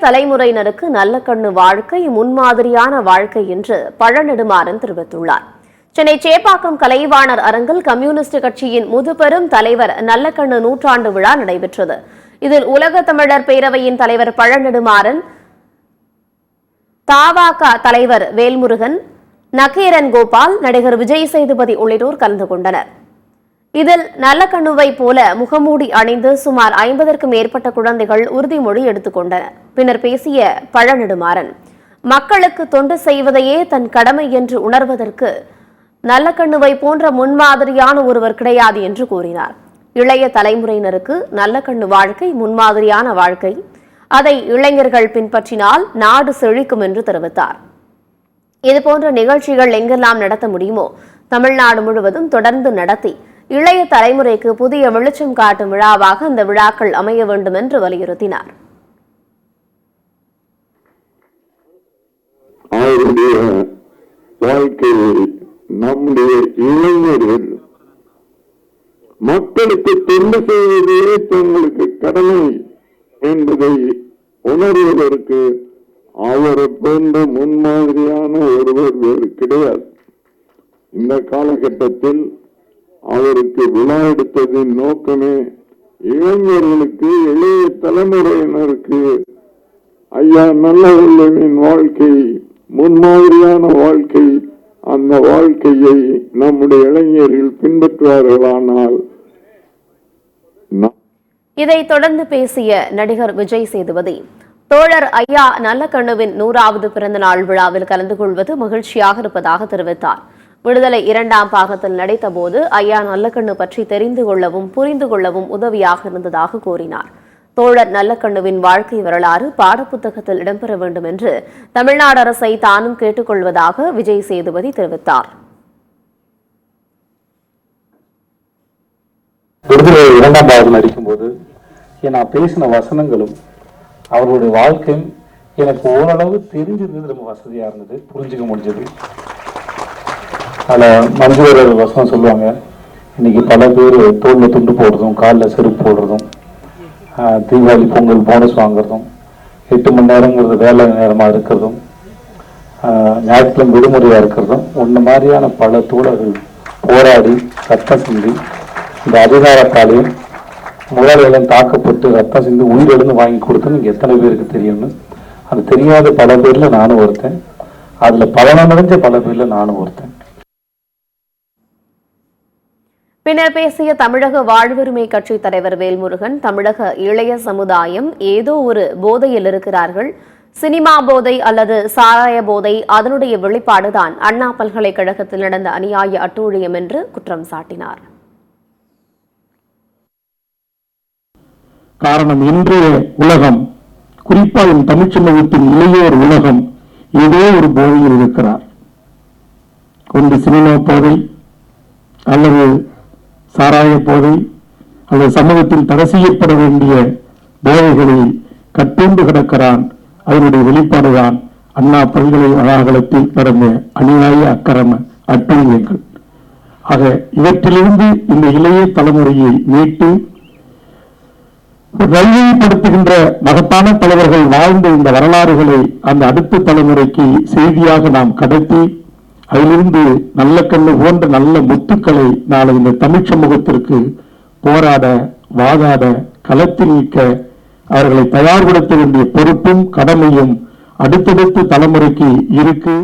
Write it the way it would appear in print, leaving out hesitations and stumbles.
தலைமுறையினருக்கு நல்ல கண்ணு வாழ்க்கை முன்மாதிரியான வாழ்க்கை என்று பழநெடுமாறன் தெரிவித்துள்ளார். சென்னை சேப்பாக்கம் கலைவாணர் அரங்கில் கம்யூனிஸ்ட் கட்சியின் முதுபெரும் தலைவர் நல்லக்கண்ணு நூற்றாண்டு விழா நடைபெற்றது. இதில் உலக தமிழர் பேரவையின் தலைவர் பழநெடுமாறன், தவாக தலைவர் வேல்முருகன், நக்கீரன் கோபால், நடிகர் விஜய் சேதுபதி உள்ளிட்டோர் கலந்து கொண்டனர். இதில் நல்லக்கண்ணுவை போல முகமூடி அணிந்து சுமார் 50க்கும் மேற்பட்ட குழந்தைகள் உறுதிமொழி எடுத்துக் கொண்டனர். பின்னர் பேசிய பழநெடுமாறன், மக்களுக்கு தொண்டு செய்வதையே தன் கடமை என்று உணர்வதற்கு நல்லக்கண்ணுவை போன்ற முன்மாதிரியான ஒருவர் கிடையாது என்று கூறினார். இளைய தலைமுறையினருக்கு நல்லக்கண்ணு வாழ்க்கை முன்மாதிரியான வாழ்க்கை, அதை இளைஞர்கள் பின்பற்றினால் நாடு செழிக்கும் என்று தெரிவித்தார். இதுபோன்ற நிகழ்ச்சிகள் எங்கெல்லாம் நடத்த முடியுமோ தமிழ்நாடு முழுவதும் தொடர்ந்து நடத்தி இளைய தலைமுறைக்கு புதிய வெளிச்சம் காட்டும் விழாவாக இந்த விழாக்கள் அமைய வேண்டும் என்று வலியுறுத்தினார். நம்முடைய இளைஞர்கள் மக்களுக்கு தொண்டு செய்வதே தங்களுக்கு கடமை என்பதை உணர்வதற்கு அவரை போன்ற முன்மாதிரியான ஒருவர் வேறு கிடையாது. இந்த காலகட்டத்தில் அவருக்கு விழா எடுத்ததின் நோக்கமே இளைஞர்களுக்கு, இளைய தலைமுறையினருக்கு ஐயா நல்லவர்களின் வாழ்க்கை முன்மாதிரியான வாழ்க்கை, அந்த வாழ்க்கையை நம்முடைய இளைஞர்கள் பின்பற்றுவார்களானால். இதைத் தொடர்ந்து பேசிய நடிகர் விஜய் சேதுபதி, தோழர் ஐயா நல்லக்கண்ணுவின் 100வது பிறந்த நாள் விழாவில் கலந்து கொள்வது மகிழ்ச்சியாக இருப்பதாக தெரிவித்தார். விடுதலை 2ஆம் பாகத்தில் நடித்த போது ஐயா நல்லக்கண்ணு பற்றி தெரிந்து கொள்ளவும் புரிந்து கொள்ளவும் உதவியாக இருந்ததாக கூறினார். தோழர் நல்லக்கண்ணுவின் வாழ்க்கை வரலாறு பாடப்புத்தகத்தில் இடம்பெற வேண்டும் என்று தமிழ்நாடு அரசை தானும் கேட்டுக்கொள்வதாக விஜய் சேதுபதி தெரிவித்தார். விடுதலை 2ஆம் பாகம் நடிக்கும் போது நான் பேசின வசனங்களும் அவருடைய வாழ்க்கையும் எனக்கு ஓரளவு தெரிஞ்சிருந்தது, ரொம்ப வசதியா இருந்தது, புரிஞ்சுக்க முடிஞ்சது. அதில் மஞ்சள் வசனம் சொல்லுவாங்க, இன்னைக்கு பல பேர் தோல்ல துண்டு போடுறதும் காலில் செருப்பு போடுறதும் தீபாவளி பொங்கல் போனஸ் வாங்குறதும் 8 மணி நேரங்கிறது வேலை நேரமாக இருக்கிறதும் ஞாயிற்றுக்கிழமை விடுமுறையாக இருக்கிறதும் ஒன்று மாதிரியான பல தோழர்கள் போராடி ரத்தம் சிந்தி இந்த அதிகாரத்தாலையும் முதலாளிகளும் தாக்கப்பட்டு ரத்தம் சிந்தி உயிரிழந்து வாங்கி கொடுத்து நீங்கள் எத்தனை பேருக்கு தெரியும்னு. அது தெரியாத பல பேரில் நானும் ஒருத்தன், அதில் பலனடைஞ்ச பல பேரில் நானும் ஒருத்தன். பின்னர் பேசிய தமிழக வாழ்வுரிமை கட்சி தலைவர் வேல்முருகன், தமிழக இளைய சமுதாயம் ஏதோ ஒரு போதையில் இருக்கிறார்கள். சினிமா போதை அல்லது சாராய போதை அதனுடைய வெளிப்பாடுதான் அண்ணா பல்கலைக்கழகத்தில் நடந்த அநியாய அட்டூழியம் என்று குற்றம் சாட்டினார். காரணம், இன்றைய உலகம், குறிப்பாக தமிழ் சமூகத்தின் இளையோர் உலகம் ஏதோ ஒரு போதையில் இருக்கிறார். ஒன்று சினிமா போதை அல்லது சாராய போதை அல்லது சமூகத்தில் தடை செய்யப்பட வேண்டிய போதைகளில் கட்டுண்டு கிடக்கிறான். அதனுடைய வெளிப்பாடுதான் அண்ணா பல்கலைக்கழகத்தில் நடந்த அநியாய அக்கிரம அட்டூழியங்கள். ஆக இவற்றிலிருந்து இந்த இளைய தலைமுறையை மீட்டு நல்வழிப்படுத்துகின்ற மகத்தான தலைவர்கள் வாழ்ந்த இந்த வரலாறுகளை அந்த அடுத்த தலைமுறைக்கு செய்தியாக நாம் கடத்தி அதிலிருந்து நல்லக்கண்ணு போன்ற நல்ல முத்துக்களை நாளை இந்த தமிழ் சமூகத்திற்கு போராட, வாதாட, களத்தில் நிற்க அவர்களை தயார்படுத்த வேண்டிய பொறுப்பும் கடமையும் அடுத்தடுத்த தலைமுறைக்கு இருக்கு.